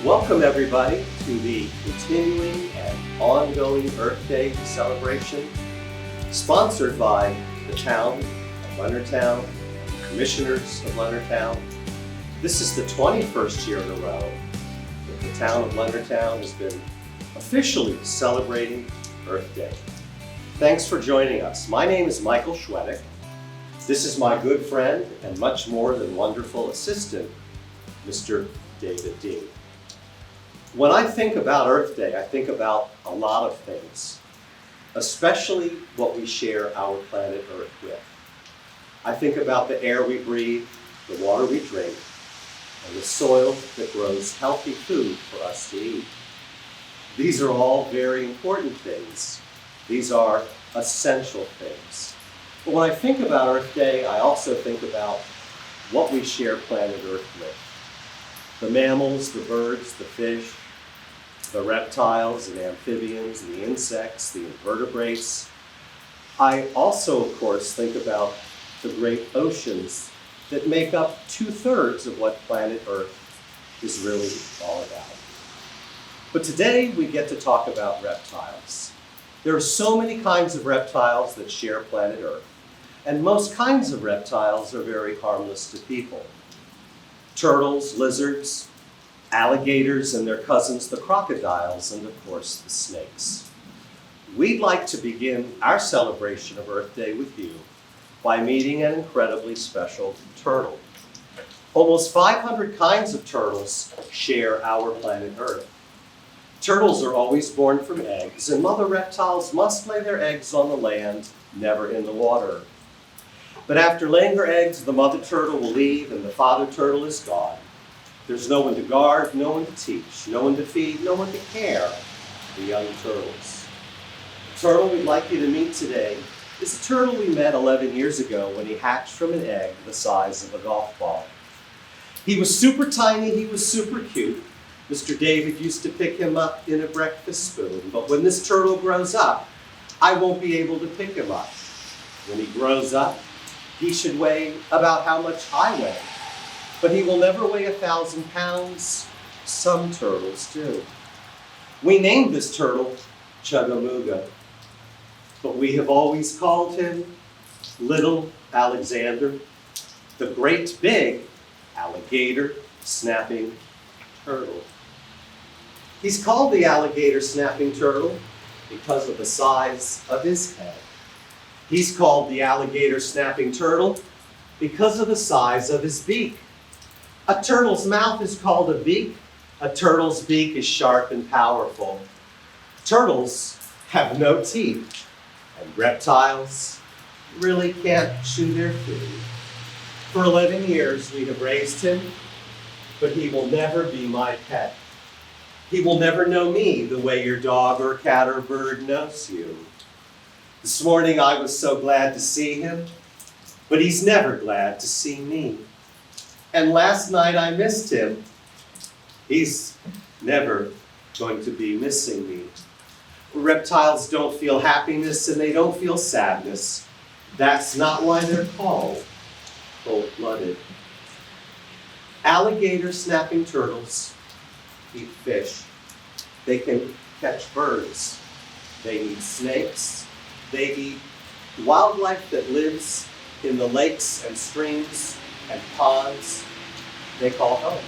Welcome everybody to the continuing and ongoing Earth Day celebration, sponsored by the town of Leonardtown, the commissioners of Leonardtown. This is the 21st year in a row that the town of Leonardtown has been officially celebrating Earth Day. Thanks for joining us. My name is Michael Schwedick. This is my good friend and much more than wonderful assistant, Mr. David Dean. When I think about Earth Day, I think about a lot of things, especially what we share our planet Earth with. I think about the air we breathe, the water we drink, and the soil that grows healthy food for us to eat. These are all very important things. These are essential things. But when I think about Earth Day, I also think about what we share planet Earth with. The mammals, the birds, the fish, the reptiles and amphibians, the insects, the invertebrates. I also, of course, think about the great oceans that make up 2/3 of what planet Earth is really all about. But today we get to talk about reptiles. There are so many kinds of reptiles that share planet Earth, and most kinds of reptiles are very harmless to people. Turtles, lizards, alligators and their cousins, the crocodiles, and of course the snakes. We'd like to begin our celebration of Earth Day with you by meeting an incredibly special turtle. Almost 500 kinds of turtles share our planet Earth. Turtles are always born from eggs, and mother reptiles must lay their eggs on the land, never in the water. But after laying her eggs, the mother turtle will leave and the father turtle is gone. There's no one to guard, no one to teach, no one to feed, no one to care the young turtles. The turtle we'd like you to meet today is a turtle we met 11 years ago when he hatched from an egg the size of a golf ball. He was super tiny, he was super cute. Mr. David used to pick him up in a breakfast spoon, but when this turtle grows up, I won't be able to pick him up. When he grows up, he should weigh about how much I weigh. But he will never weigh 1,000 pounds. Some turtles do. We named this turtle Chuggamuga, but we have always called him Little Alexander, the great big alligator snapping turtle. He's called the alligator snapping turtle because of the size of his head. He's called the alligator snapping turtle because of the size of his beak. A turtle's mouth is called a beak. A turtle's beak is sharp and powerful. Turtles have no teeth, and reptiles really can't chew their food. For 11 years we have raised him, but he will never be my pet. He will never know me the way your dog or cat or bird knows you. This morning I was so glad to see him, but he's never glad to see me. And last night I missed him. He's never going to be missing me. Reptiles don't feel happiness and they don't feel sadness. That's not why they're called cold-blooded. Alligator snapping turtles eat fish. They can catch birds. They eat snakes. They eat wildlife that lives in the lakes and streams and ponds they call home.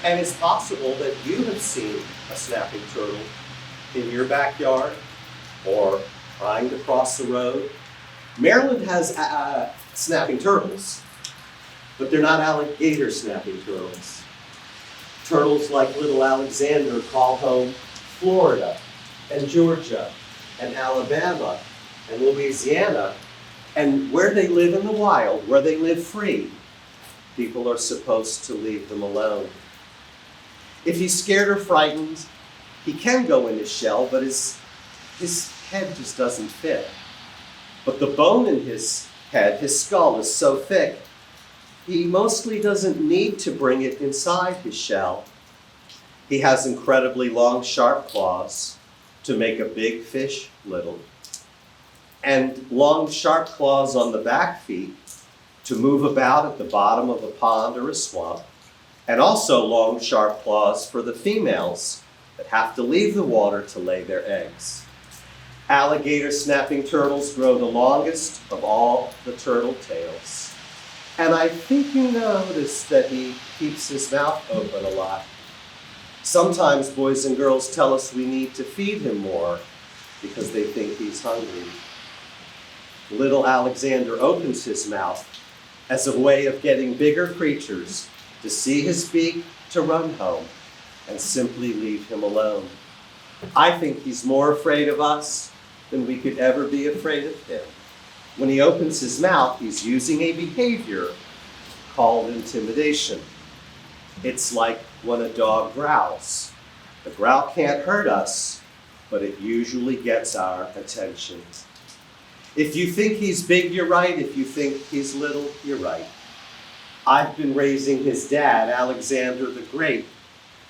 And it's possible that you have seen a snapping turtle in your backyard or trying to cross the road. Maryland has snapping turtles, but they're not alligator snapping turtles. Turtles like Little Alexander call home Florida and Georgia and Alabama and Louisiana, and where they live in the wild, where they live free, people are supposed to leave them alone. If he's scared or frightened, he can go in his shell, but his head just doesn't fit. But the bone in his head, his skull, is so thick, he mostly doesn't need to bring it inside his shell. He has incredibly long, sharp claws to make a big fish little, and long, sharp claws on the back feet to move about at the bottom of a pond or a swamp. and also long, sharp claws for the females that have to leave the water to lay their eggs. Alligator snapping turtles grow the longest of all the turtle tails. And I think you noticed that he keeps his mouth open a lot. Sometimes boys and girls tell us we need to feed him more because they think he's hungry. Little Alexander opens his mouth as a way of getting bigger creatures to see his beak, to run home, and simply leave him alone. I think he's more afraid of us than we could ever be afraid of him. When he opens his mouth, he's using a behavior called intimidation. It's like when a dog growls. The growl can't hurt us, but it usually gets our attention. If you think he's big, you're right. If you think he's little, you're right. I've been raising his dad, Alexander the Great,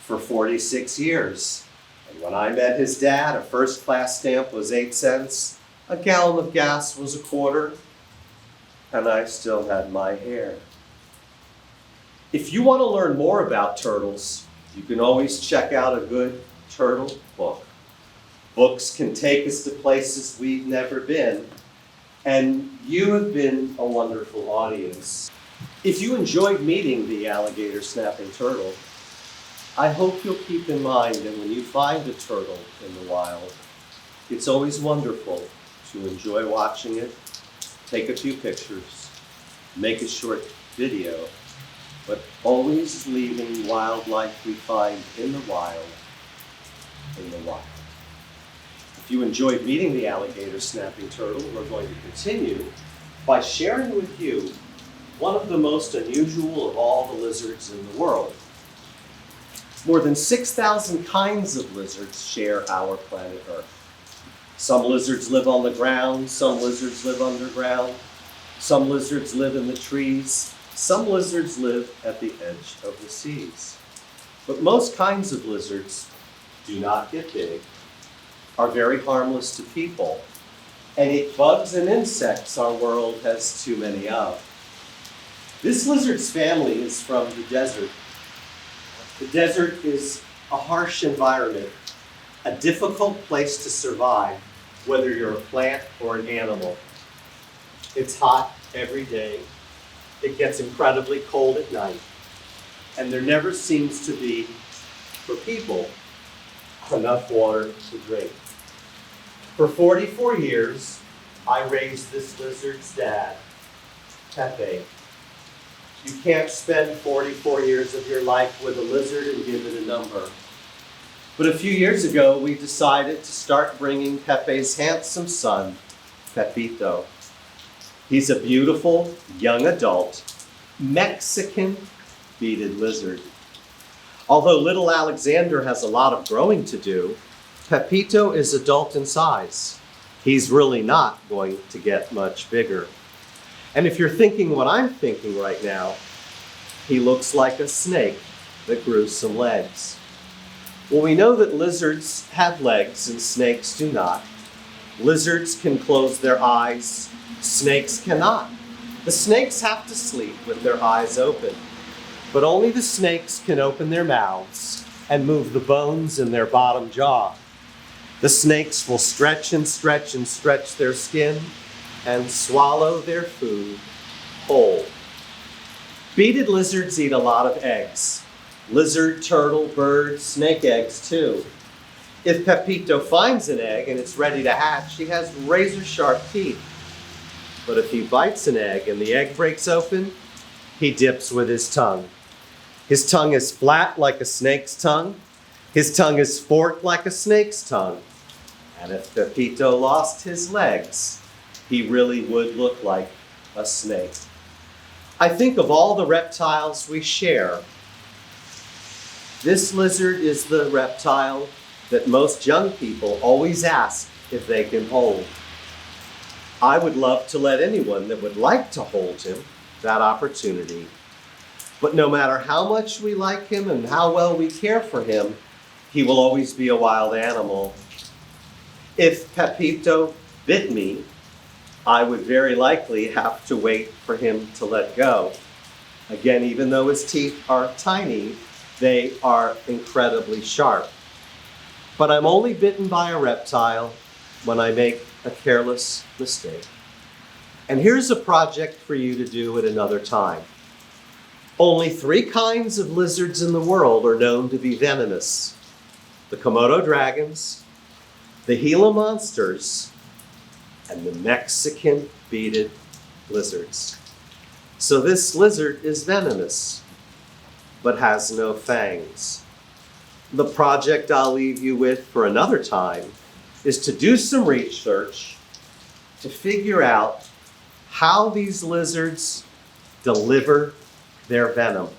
for 46 years. And when I met his dad, a first-class stamp was 8 cents, a gallon of gas was a quarter, and I still had my hair. If you want to learn more about turtles, you can always check out a good turtle book. Books can take us to places we've never been, and you have been a wonderful audience. If you enjoyed meeting the alligator snapping turtle, I hope you'll keep in mind that when you find a turtle in the wild, it's always wonderful to enjoy watching it, take a few pictures, make a short video, but always leaving wildlife we find in the wild, in the wild. If you enjoyed meeting the alligator snapping turtle, we're going to continue by sharing with you one of the most unusual of all the lizards in the world. More than 6,000 kinds of lizards share our planet Earth. Some lizards live on the ground, some lizards live underground, some lizards live in the trees, some lizards live at the edge of the seas. But most kinds of lizards do not get big, are very harmless to people, and eat bugs and insects our world has too many of. This lizard's family is from the desert. The desert is a harsh environment, a difficult place to survive, whether you're a plant or an animal. It's hot every day. It gets incredibly cold at night. And there never seems to be, for people, enough water to drink. For 44 years, I raised this lizard's dad, Pepe. You can't spend 44 years of your life with a lizard and give it a number. But a few years ago, we decided to start bringing Pepe's handsome son, Pepito. He's a beautiful, young adult, Mexican beaded lizard. Although little Alexander has a lot of growing to do, Pepito is adult in size. He's really not going to get much bigger. And if you're thinking what I'm thinking right now, he looks like a snake that grew some legs. Well, we know that lizards have legs and snakes do not. Lizards can close their eyes, snakes cannot. The snakes have to sleep with their eyes open, but only the snakes can open their mouths and move the bones in their bottom jaw. The snakes will stretch and stretch and stretch their skin and swallow their food whole. Beaded lizards eat a lot of eggs. Lizard, turtle, bird, snake eggs too. If Pepito finds an egg and it's ready to hatch, he has razor-sharp teeth. But if he bites an egg and the egg breaks open, he dips with his tongue. His tongue is flat like a snake's tongue. His tongue is forked like a snake's tongue. And if Pepito lost his legs, he really would look like a snake. I think of all the reptiles we share, this lizard is the reptile that most young people always ask if they can hold. I would love to let anyone that would like to hold him that opportunity. But no matter how much we like him and how well we care for him, he will always be a wild animal. If Pepito bit me, I would very likely have to wait for him to let go. Again, even though his teeth are tiny, they are incredibly sharp. But I'm only bitten by a reptile when I make a careless mistake. And here's a project for you to do at another time. Only 3 kinds of lizards in the world are known to be venomous: the Komodo dragons, the Gila monsters, and the Mexican beaded lizards. So this lizard is venomous, but has no fangs. The project I'll leave you with for another time is to do some research to figure out how these lizards deliver their venom.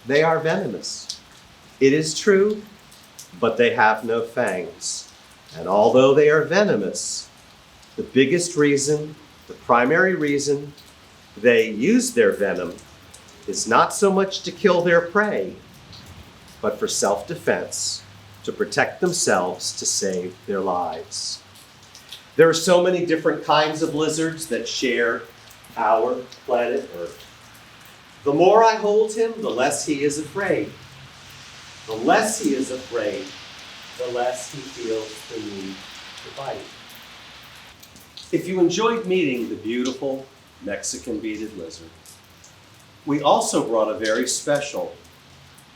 They are venomous. It is true, but they have no fangs. And although they are venomous, the biggest reason, the primary reason they use their venom is not so much to kill their prey, but for self-defense, to protect themselves, to save their lives. There are so many different kinds of lizards that share our planet Earth. The more I hold him, the less he is afraid. The less he is afraid, the less he feels the need to fight. If you enjoyed meeting the beautiful Mexican beaded lizard, we also brought a very special,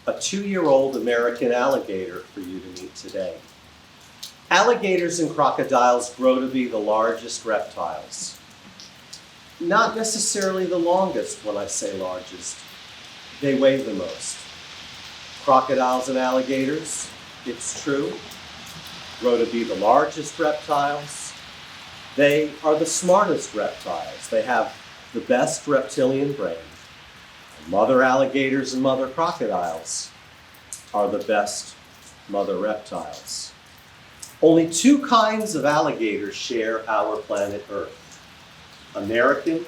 a 2-year-old American alligator for you to meet today. Alligators and crocodiles grow to be the largest reptiles. Not necessarily the longest when I say largest. They weigh the most. Crocodiles and alligators, it's true, grow to be the largest reptiles. They are the smartest reptiles. They have the best reptilian brain. Mother alligators and mother crocodiles are the best mother reptiles. Only 2 kinds of alligators share our planet Earth: American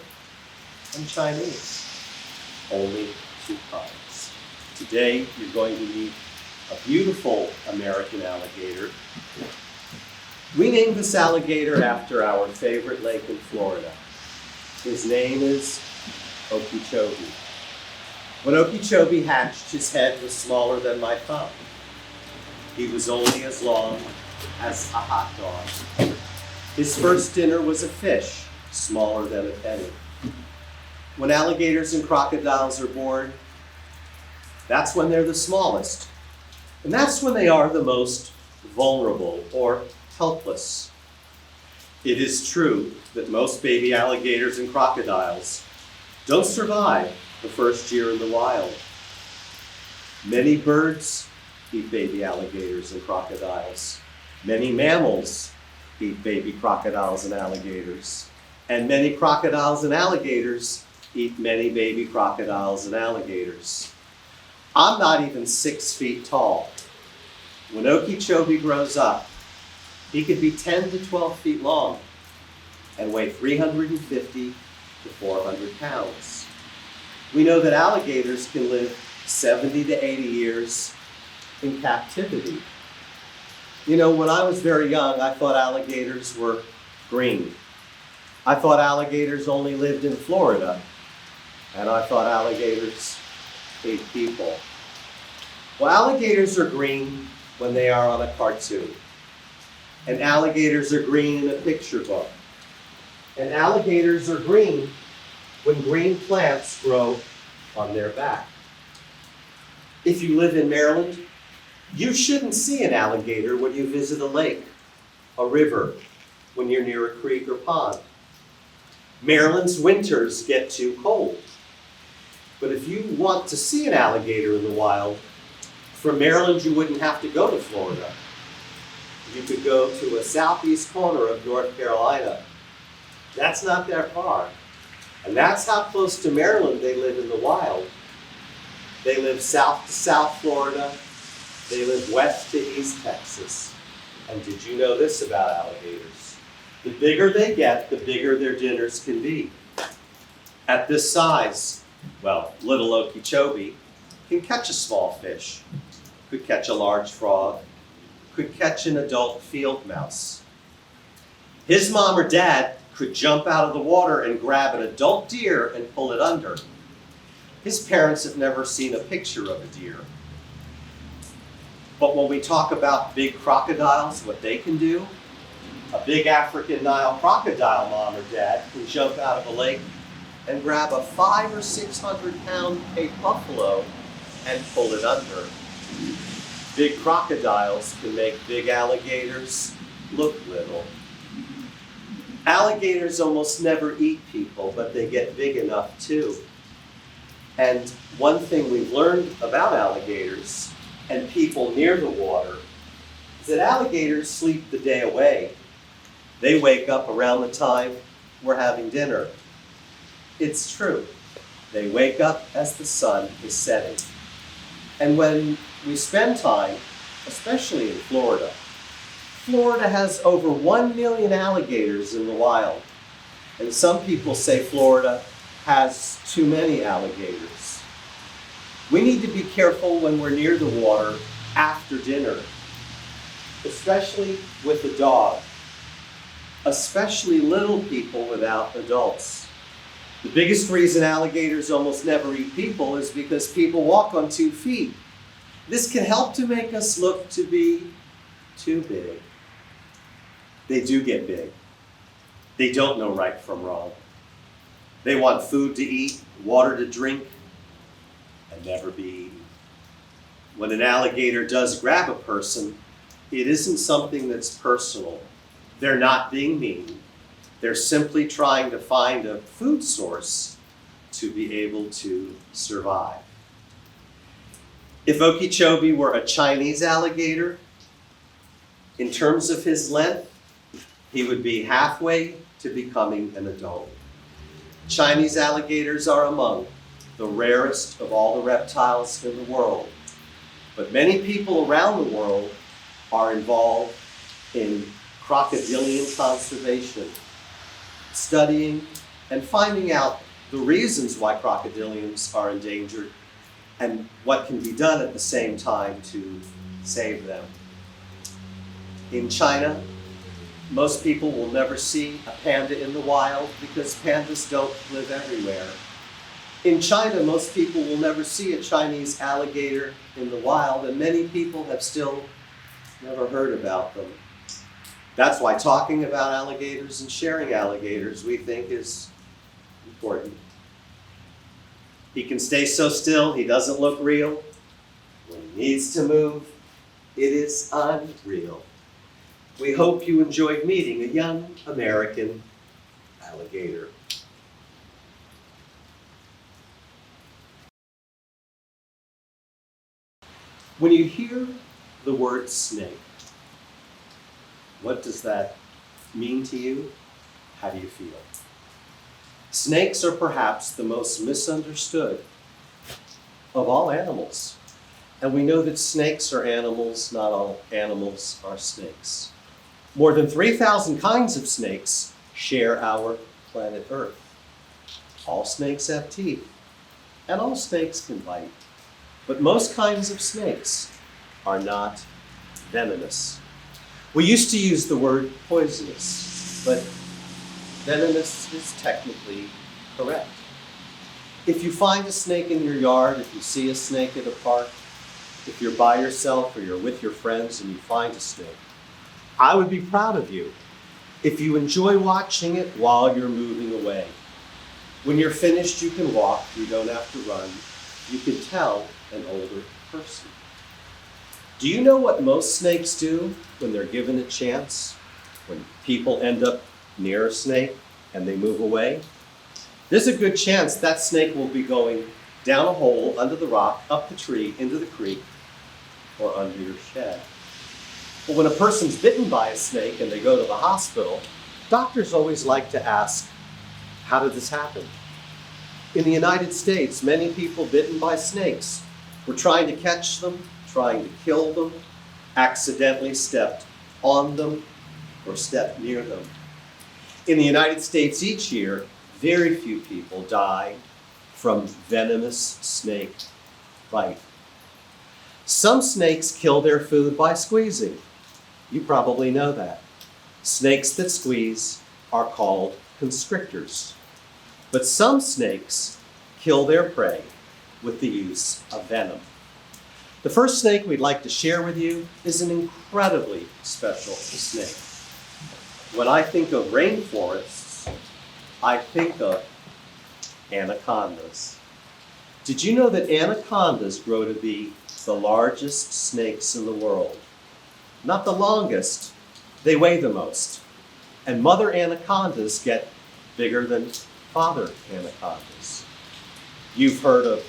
and Chinese. Only 2 kinds. Today, you're going to meet a beautiful American alligator. We named this alligator after our favorite lake in Florida. His name is Okeechobee. When Okeechobee hatched, his head was smaller than my thumb. He was only as long as a hot dog. His first dinner was a fish, smaller than a penny. When alligators and crocodiles are born, that's when they're the smallest. And that's when they are the most vulnerable or helpless. It is true that most baby alligators and crocodiles don't survive the first year in the wild. Many birds eat baby alligators and crocodiles. Many mammals eat baby crocodiles and alligators. And many crocodiles and alligators eat many baby crocodiles and alligators. I'm not even 6 feet tall. When Okeechobee grows up, he could be 10 to 12 feet long and weigh 350 to 400 pounds. We know that alligators can live 70 to 80 years in captivity. You know, when I was very young, I thought alligators were green. I thought alligators only lived in Florida, and I thought alligators ate people. Well, alligators are green when they are on a cartoon, and alligators are green in a picture book, and alligators are green when green plants grow on their back. If you live in Maryland, you shouldn't see an alligator when you visit a lake, a river, when you're near a creek or pond. Maryland's winters get too cold. But if you want to see an alligator in the wild, from Maryland you wouldn't have to go to Florida. You could go to a southeast corner of North Carolina. That's not that far. And that's how close to Maryland they live in the wild. They live south to South Florida. They live west to East Texas. And did you know this about alligators? The bigger they get, the bigger their dinners can be. At this size, well, little Okeechobee can catch a small fish, could catch a large frog, could catch an adult field mouse. His mom or dad could jump out of the water and grab an adult deer and pull it under. His parents have never seen a picture of a deer. But when we talk about big crocodiles, what they can do, a big African Nile crocodile, mom or dad, can jump out of a lake and grab a 500 or 600 pound Cape buffalo and pull it under. Big crocodiles can make big alligators look little. Alligators almost never eat people, but they get big enough too. And one thing we've learned about alligators and people near the water is that alligators sleep the day away. They wake up around the time we're having dinner. It's true. They wake up as the sun is setting. And when we spend time, especially in Florida, Florida has over 1 million alligators in the wild. And some people say Florida has too many alligators. We need to be careful when we're near the water after dinner, especially with a dog, especially little people without adults. The biggest reason alligators almost never eat people is because people walk on 2 feet. This can help to make us look to be too big. They do get big. They don't know right from wrong. They want food to eat, water to drink, and never be eaten. When an alligator does grab a person, it isn't something that's personal. They're not being mean. They're simply trying to find a food source to be able to survive. If Okeechobee were a Chinese alligator, in terms of his length, he would be halfway to becoming an adult. Chinese alligators are among the rarest of all the reptiles in the world. But many people around the world are involved in crocodilian conservation, studying and finding out the reasons why crocodilians are endangered and what can be done at the same time to save them. In China, most people will never see a panda in the wild because pandas don't live everywhere. In China, most people will never see a Chinese alligator in the wild, and many people have still never heard about them. That's why talking about alligators and sharing alligators we think is important. He can stay so still, he doesn't look real. When he needs to move, it is unreal. We hope you enjoyed meeting a young American alligator. When you hear the word snake, what does that mean to you? How do you feel? Snakes are perhaps the most misunderstood of all animals. And we know that snakes are animals, not all animals are snakes. More than 3,000 kinds of snakes share our planet Earth. All snakes have teeth, and all snakes can bite. But most kinds of snakes are not venomous. We used to use the word poisonous, but venomous is technically correct. If you find a snake in your yard, if you see a snake at a park, if you're by yourself or you're with your friends and you find a snake, I would be proud of you if you enjoy watching it while you're moving away. When you're finished, you can walk, you don't have to run. You can tell an older person. Do you know what most snakes do when they're given a chance? When people end up near a snake and they move away? There's a good chance that snake will be going down a hole, under the rock, up the tree, into the creek, or under your shed. But when a person's bitten by a snake and they go to the hospital, doctors always like to ask, how did this happen? In the United States, many people bitten by snakes were trying to catch them, trying to kill them, accidentally stepped on them, or stepped near them. In the United States each year, very few people die from venomous snake bite. Some snakes kill their food by squeezing. You probably know that. Snakes that squeeze are called constrictors. But some snakes kill their prey with the use of venom. The first snake we'd like to share with you is an incredibly special snake. When I think of rainforests, I think of anacondas. Did you know that anacondas grow to be the largest snakes in the world? Not the longest, they weigh the most. And mother anacondas get bigger than father anacondas. You've heard of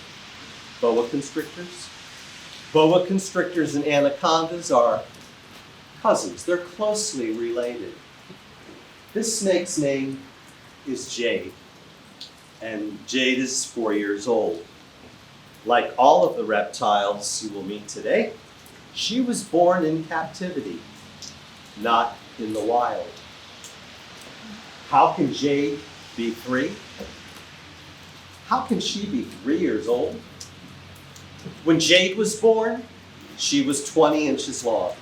boa constrictors? Boa constrictors and anacondas are cousins. They're closely related. This snake's name is Jade, and Jade is 4 years old. Like all of the reptiles you will meet today, she was born in captivity, not in the wild. How can Jade be 3? How can she be 3 years old? When Jade was born, she was 20 inches long.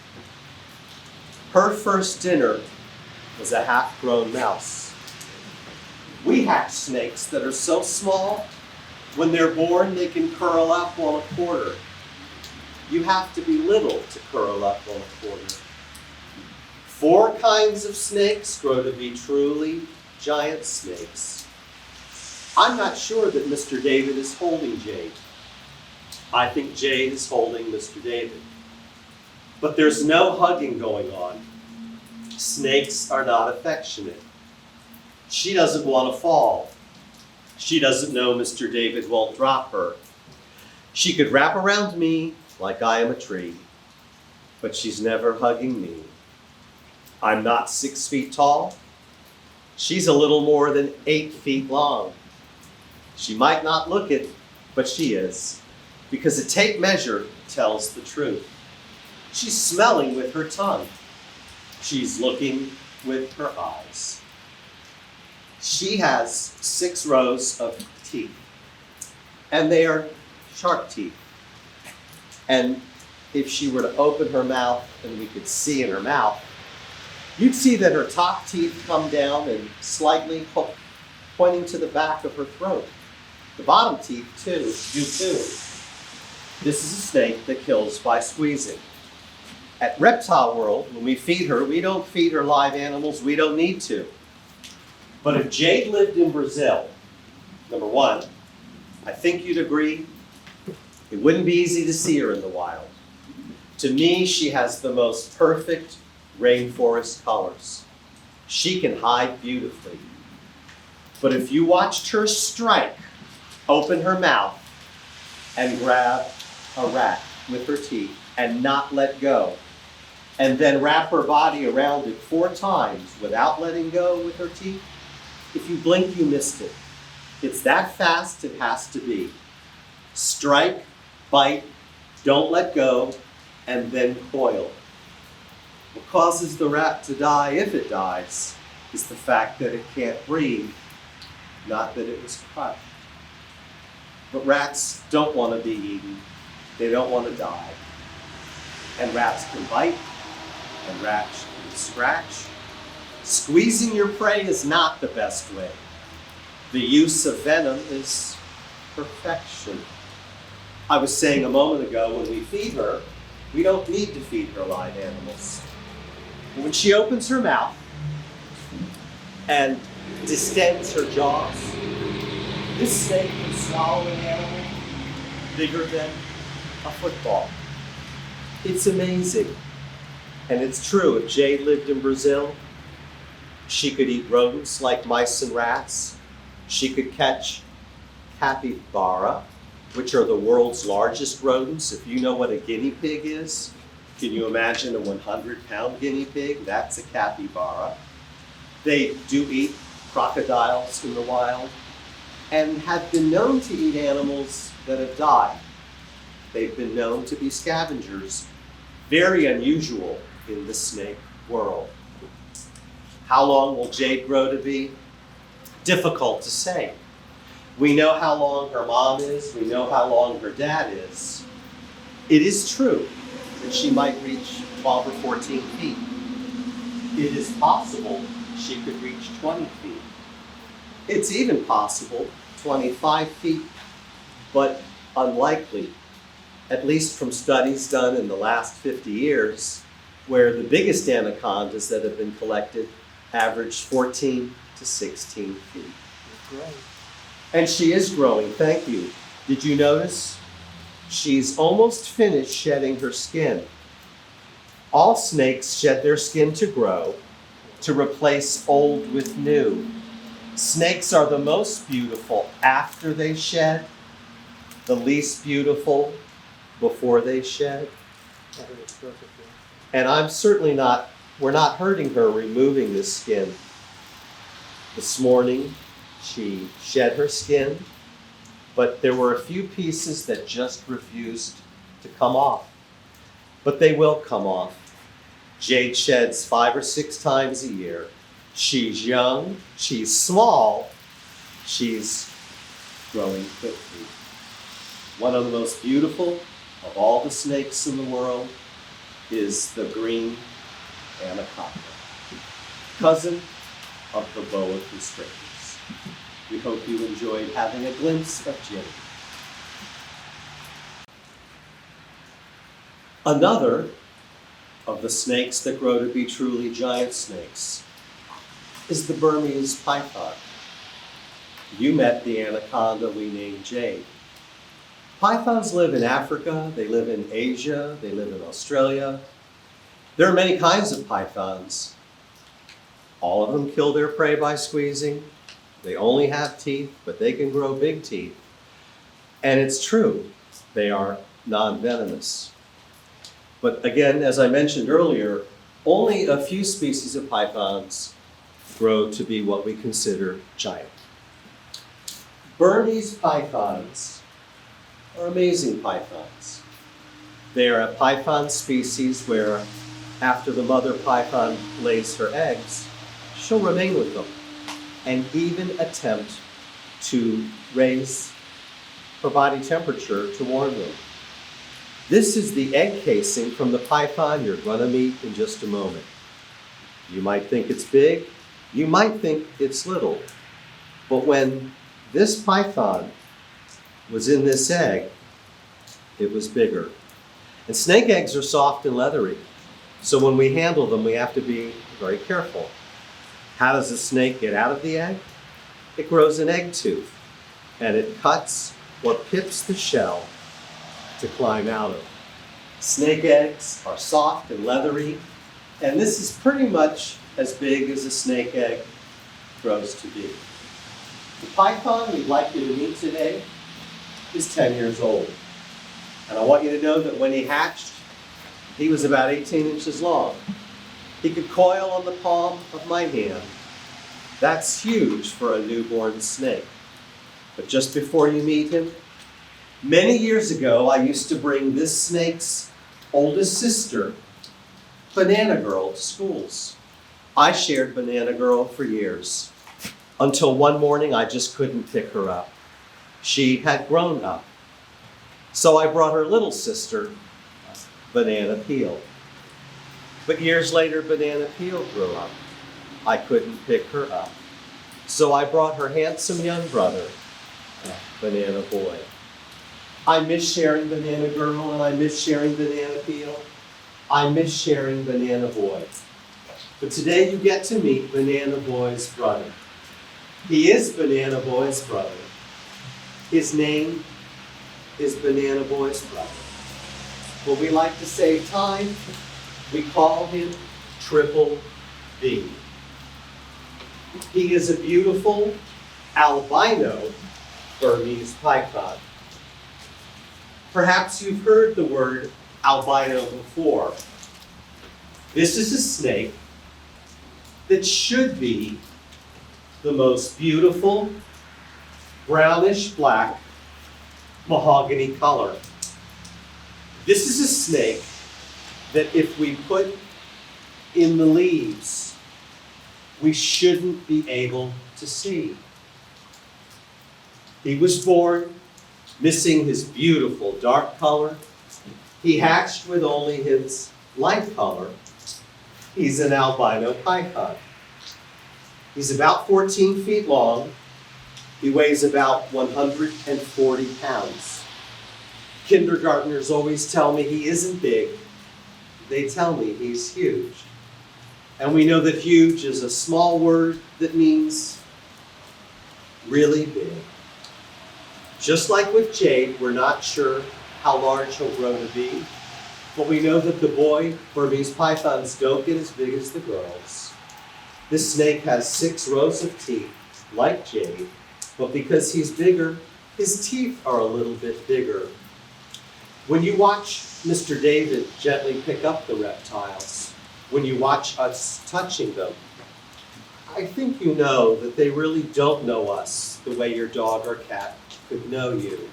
Her first dinner was a half-grown mouse. We hatch snakes that are so small, when they're born, they can curl up on a quarter. You have to be little to curl up on a quarter. 4 kinds of snakes grow to be truly giant snakes. I'm not sure that Mr. David is holding Jade. I think Jade is holding Mr. David. But there's no hugging going on. Snakes are not affectionate. She doesn't want to fall. She doesn't know Mr. David won't drop her. She could wrap around me like I am a tree, but she's never hugging me. I'm not 6 feet tall. She's a little more than 8 feet long. She might not look it, but she is, because a tape measure tells the truth. She's smelling with her tongue. She's looking with her eyes. She has 6 rows of teeth, and they are sharp teeth. And if she were to open her mouth and we could see in her mouth, you'd see that her top teeth come down and slightly hook, pointing to the back of her throat. The bottom teeth, too, do too. This is a snake that kills by squeezing. At Reptile World, when we feed her, we don't feed her live animals. We don't need to. But if Jade lived in Brazil, number one, I think you'd agree, it wouldn't be easy to see her in the wild. To me, she has the most perfect rainforest colors. She can hide beautifully. But if you watched her strike, open her mouth, and grab a rat with her teeth and not let go, and then wrap her body around it 4 times without letting go with her teeth, if you blink, you missed it. It's that fast it has to be. Strike, bite, don't let go, and then coil. What causes the rat to die, if it dies, is the fact that it can't breathe, not that it was crushed. But rats don't want to be eaten. They don't want to die. And rats can bite, and rats can scratch. Squeezing your prey is not the best way. The use of venom is perfection. I was saying a moment ago, when we feed her, we don't need to feed her live animals. When she opens her mouth and distends her jaws, this snake can swallow an animal bigger than a football. It's amazing. And it's true, if Jade lived in Brazil, she could eat rodents like mice and rats. She could catch capybara, which are the world's largest rodents. If you know what a guinea pig is, can you imagine a 100-pound guinea pig? That's a capybara. They do eat crocodiles in the wild and have been known to eat animals that have died. They've been known to be scavengers. Very unusual in the snake world. How long will Jade grow to be? Difficult to say. We know how long her mom is. We know how long her dad is. It is true that she might reach 12 or 14 feet. It is possible she could reach 20 feet. It's even possible 25 feet. But unlikely, at least from studies done in the last 50 years, where the biggest anacondas that have been collected average 14 to 16 feet. Great. And she is growing, thank you. Did you notice? She's almost finished shedding her skin. All snakes shed their skin to grow, to replace old with new. Snakes are the most beautiful after they shed, the least beautiful before they shed. And we're not hurting her removing this skin. This morning, she shed her skin, but there were a few pieces that just refused to come off. But they will come off. Jade sheds 5 or 6 times a year. She's young, she's small, she's growing quickly. One of the most beautiful of all the snakes in the world is the green anaconda, cousin of the boa constrictors. We hope you enjoyed having a glimpse of Jade. Another of the snakes that grow to be truly giant snakes is the Burmese python. You met the anaconda we named Jade. Pythons live in Africa, they live in Asia, they live in Australia. There are many kinds of pythons. All of them kill their prey by squeezing. They only have teeth, but they can grow big teeth. And it's true, they are non-venomous. But again, as I mentioned earlier, only a few species of pythons grow to be what we consider giant. Burmese pythons are amazing pythons. They are a python species where after the mother python lays her eggs, she'll remain with them and even attempt to raise her body temperature to warm them. This is the egg casing from the python you're going to meet in just a moment. You might think it's big, you might think it's little, but when this python was in this egg, it was bigger. And snake eggs are soft and leathery, so when we handle them, we have to be very careful. How does a snake get out of the egg? It grows an egg tooth, and it cuts or pips the shell to climb out of. Snake eggs are soft and leathery, and this is pretty much as big as a snake egg grows to be. The python we'd like you to meet today is 10 years old. And I want you to know that when he hatched, he was about 18 inches long. He could coil on the palm of my hand. That's huge for a newborn snake. But just before you meet him, many years ago, I used to bring this snake's oldest sister, Banana Girl, to schools. I shared Banana Girl for years, until one morning I just couldn't pick her up. She had grown up. So I brought her little sister, Banana Peel. But years later, Banana Peel grew up. I couldn't pick her up. So I brought her handsome young brother, Banana Boy. I miss sharing Banana Girl and I miss sharing Banana Peel. I miss sharing Banana Boy. But today you get to meet Banana Boy's brother. He is Banana Boy's brother. His name is Banana Boy's brother. When we like to save time, we call him Triple B. He is a beautiful albino Burmese python. Perhaps you've heard the word albino before. This is a snake that should be the most beautiful brownish black mahogany color. This is a snake that if we put in the leaves, we shouldn't be able to see. He was born missing his beautiful dark color. He hatched with only his light color. He's an albino python. He's about 14 feet long. He weighs about 140 pounds. Kindergartners always tell me he isn't big. They tell me he's huge. And we know that huge is a small word that means really big. Just like with Jade, we're not sure how large he'll grow to be, but we know that the boy Burmese pythons don't get as big as the girls. This snake has 6 rows of teeth, like Jade, but because he's bigger, his teeth are a little bit bigger. When you watch Mr. David gently pick up the reptiles, when you watch us touching them, I think you know that they really don't know us the way your dog or cat could know you.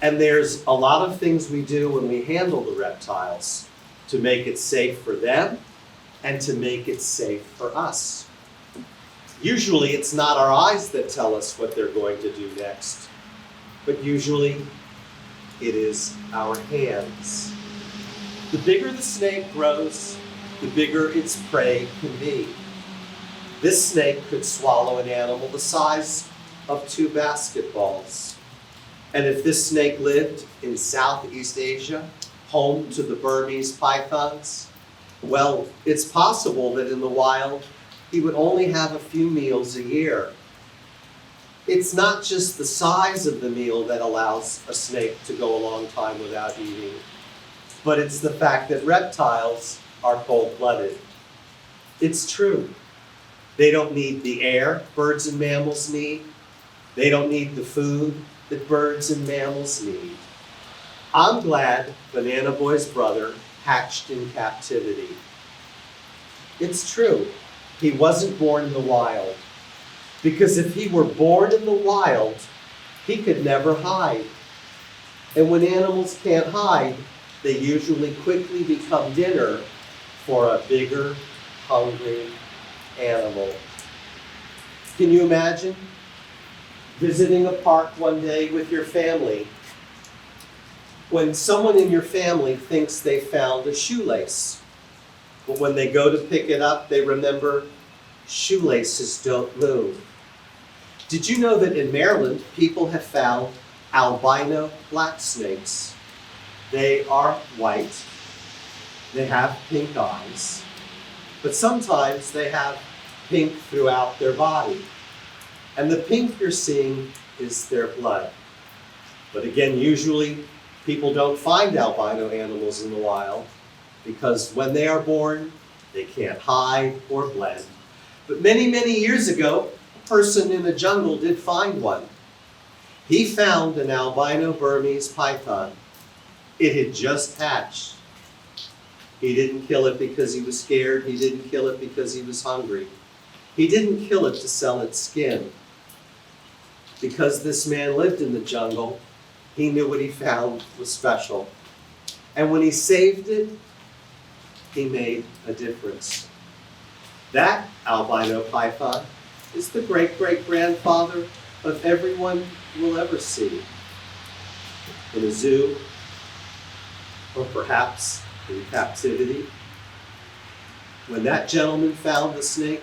And there's a lot of things we do when we handle the reptiles to make it safe for them and to make it safe for us. Usually it's not our eyes that tell us what they're going to do next, but usually it is our hands. The bigger the snake grows, the bigger its prey can be. This snake could swallow an animal the size of 2 basketballs. And if this snake lived in Southeast Asia, home to the Burmese pythons, well, it's possible that in the wild, he would only have a few meals a year. It's not just the size of the meal that allows a snake to go a long time without eating, but it's the fact that reptiles are cold-blooded. It's true. They don't need the air birds and mammals need. They don't need the food that birds and mammals need. I'm glad Banana Boy's brother hatched in captivity. It's true, he wasn't born in the wild, because if he were born in the wild, he could never hide. And when animals can't hide, they usually quickly become dinner for a bigger, hungry animal. Can you imagine visiting a park one day with your family when someone in your family thinks they found a shoelace, but when they go to pick it up, they remember shoelaces don't move? Did you know that in Maryland, people have found albino black snakes? They are white, they have pink eyes, but sometimes they have pink throughout their body. And the pink you're seeing is their blood. But again, usually people don't find albino animals in the wild because when they are born, they can't hide or blend. But many, many years ago, a person in the jungle did find one. He found an albino Burmese python. It had just hatched. He didn't kill it because he was scared. He didn't kill it because he was hungry. He didn't kill it to sell its skin. Because this man lived in the jungle, he knew what he found was special. And when he saved it, he made a difference. That albino python is the great-great-grandfather of everyone we'll ever see. In a zoo, or perhaps in captivity. When that gentleman found the snake,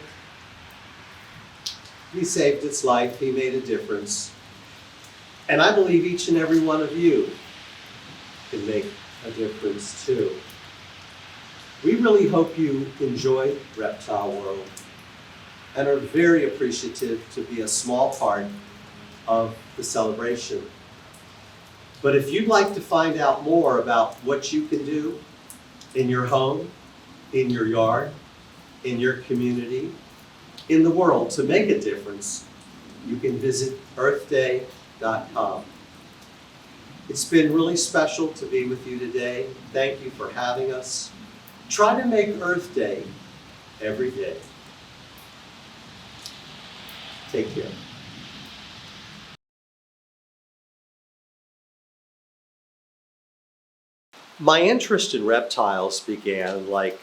he saved its life, he made a difference. And I believe each and every one of you can make a difference too. We really hope you enjoy Reptile World and are very appreciative to be a small part of the celebration. But if you'd like to find out more about what you can do in your home, in your yard, in your community, in the world to make a difference, you can visit earthday.com. It's been really special to be with you today. Thank you for having us. Try to make Earth Day every day. Take care. My interest in reptiles began, like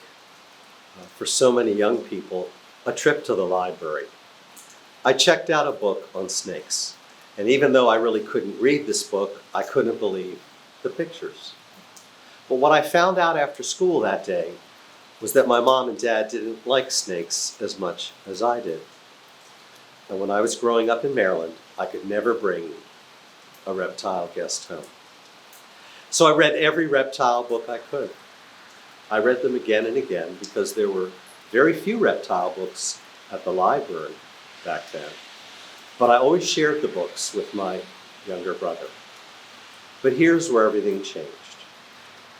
for so many young people, a trip to the library. I checked out a book on snakes, and even though I really couldn't read this book, I couldn't believe the pictures. But what I found out after school that day was that my mom and dad didn't like snakes as much as I did. And when I was growing up in Maryland, I could never bring a reptile guest home. So I read every reptile book I could. I read them again and again because there were very few reptile books at the library back then. But I always shared the books with my younger brother. But here's where everything changed.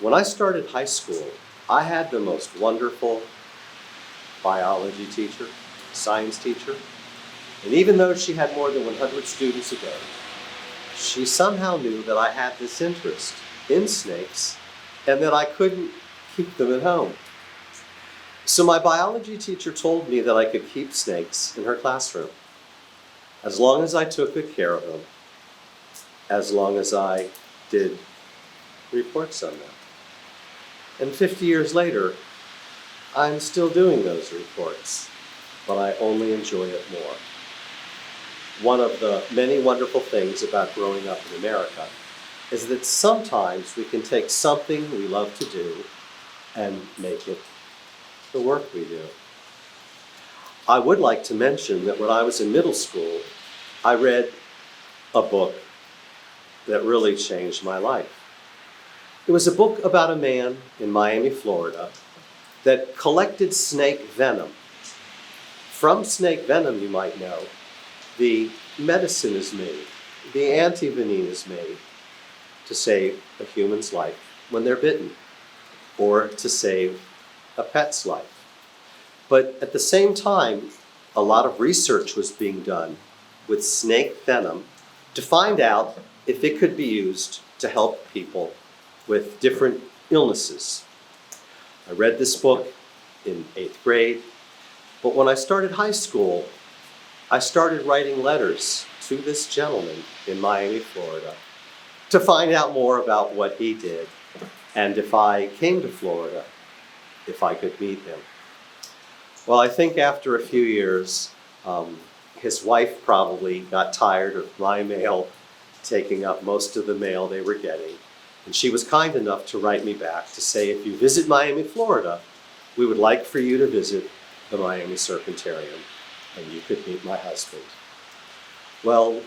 When I started high school, I had the most wonderful biology teacher, science teacher. And even though she had more than 100 students a day, she somehow knew that I had this interest in snakes and that I couldn't keep them at home. So my biology teacher told me that I could keep snakes in her classroom as long as I took good care of them, as long as I did reports on them. And 50 years later, I'm still doing those reports, but I only enjoy it more. One of the many wonderful things about growing up in America is that sometimes we can take something we love to do and make it the work we do. I would like to mention that when I was in middle school, I read a book that really changed my life. It was a book about a man in Miami, Florida, that collected snake venom. From snake venom, you might know, the medicine is made, the antivenin is made to save a human's life when they're bitten, or to save a pet's life. But at the same time, a lot of research was being done with snake venom to find out if it could be used to help people with different illnesses. I read this book in 8th grade, but when I started high school, I started writing letters to this gentleman in Miami, Florida, to find out more about what he did, and if I came to Florida, if I could meet him. Well, I think after a few years, his wife probably got tired of my mail taking up most of the mail they were getting. And she was kind enough to write me back to say, if you visit Miami, Florida, we would like for you to visit the Miami Serpentarium, and you could meet my husband. Well,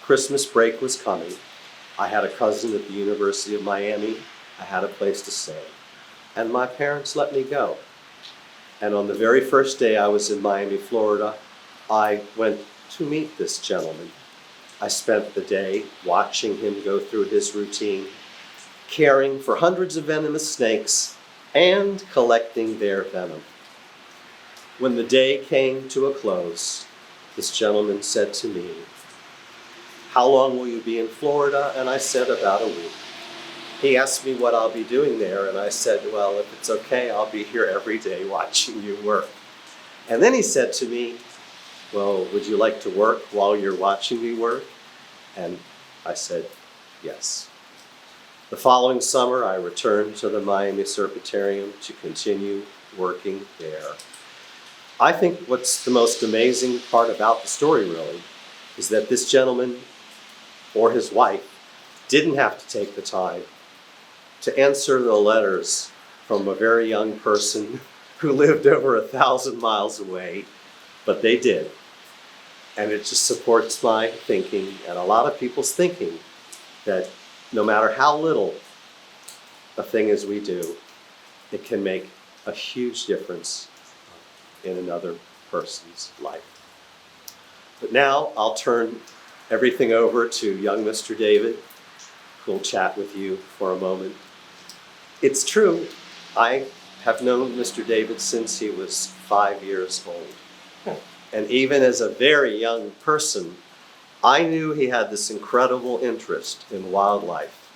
Christmas break was coming. I had a cousin at the University of Miami. I had a place to stay. And my parents let me go. And on the very first day I was in Miami, Florida, I went to meet this gentleman. I spent the day watching him go through his routine, caring for hundreds of venomous snakes and collecting their venom. When the day came to a close, this gentleman said to me, "How long will you be in Florida?" And I said, "About a week." He asked me what I'll be doing there, and I said, "Well, if it's okay, I'll be here every day watching you work." And then he said to me, "Well, would you like to work while you're watching me work?" And I said, "Yes." The following summer, I returned to the Miami Serpentarium to continue working there. I think what's the most amazing part about the story, really, is that this gentleman or his wife didn't have to take the time to answer the letters from a very young person who lived over 1,000 miles away, but they did. And it just supports my thinking and a lot of people's thinking that no matter how little a thing is we do, it can make a huge difference in another person's life. But now I'll turn everything over to young Mr. David, who'll chat with you for a moment. It's true, I have known Mr. David since he was 5 years old. And even as a very young person, I knew he had this incredible interest in wildlife.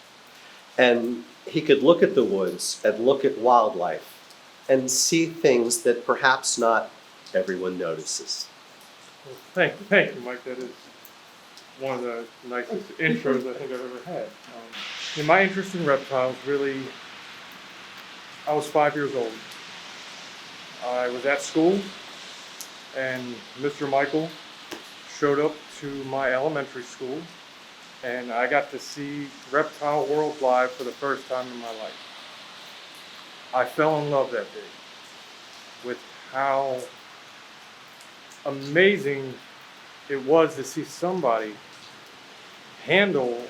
And he could look at the woods and look at wildlife and see things that perhaps not everyone notices. Well, thank you, Mike. That is one of the nicest intros I think I've ever had. And my interest in reptiles really, I was 5 years old. I was at school, and Mr. Michael showed up to my elementary school, and I got to see Reptile World live for the first time in my life. I fell in love that day with how amazing it was to see somebody handle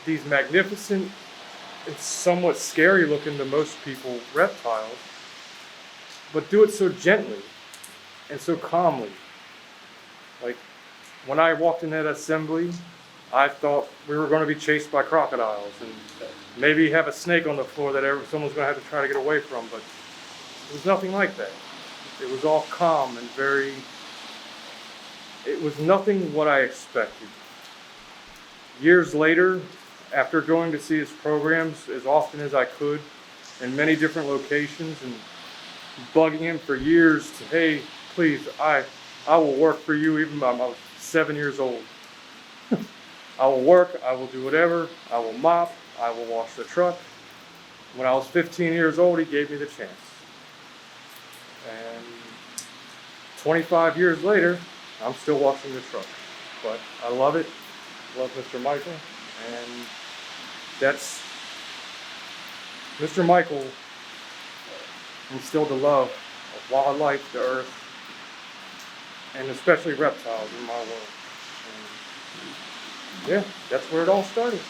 these magnificent it's somewhat scary looking to most people, reptiles, but do it so gently and so calmly. Like when I walked in that assembly, I thought we were going to be chased by crocodiles and maybe have a snake on the floor that someone's going to have to try to get away from, but it was nothing like that. It was all calm and it was nothing what I expected. Years later, after going to see his programs as often as I could in many different locations and bugging him for years to, hey, please, I will work for you even when I was 7 years old. I will work, I will do whatever, I will mop, I will wash the truck. When I was 15 years old, he gave me the chance. And 25 years later, I'm still washing the truck. But I love it, love Mr. Michael, and that's Mr. Michael instilled the love of wildlife, the earth, and especially reptiles in my world. And yeah, that's where it all started.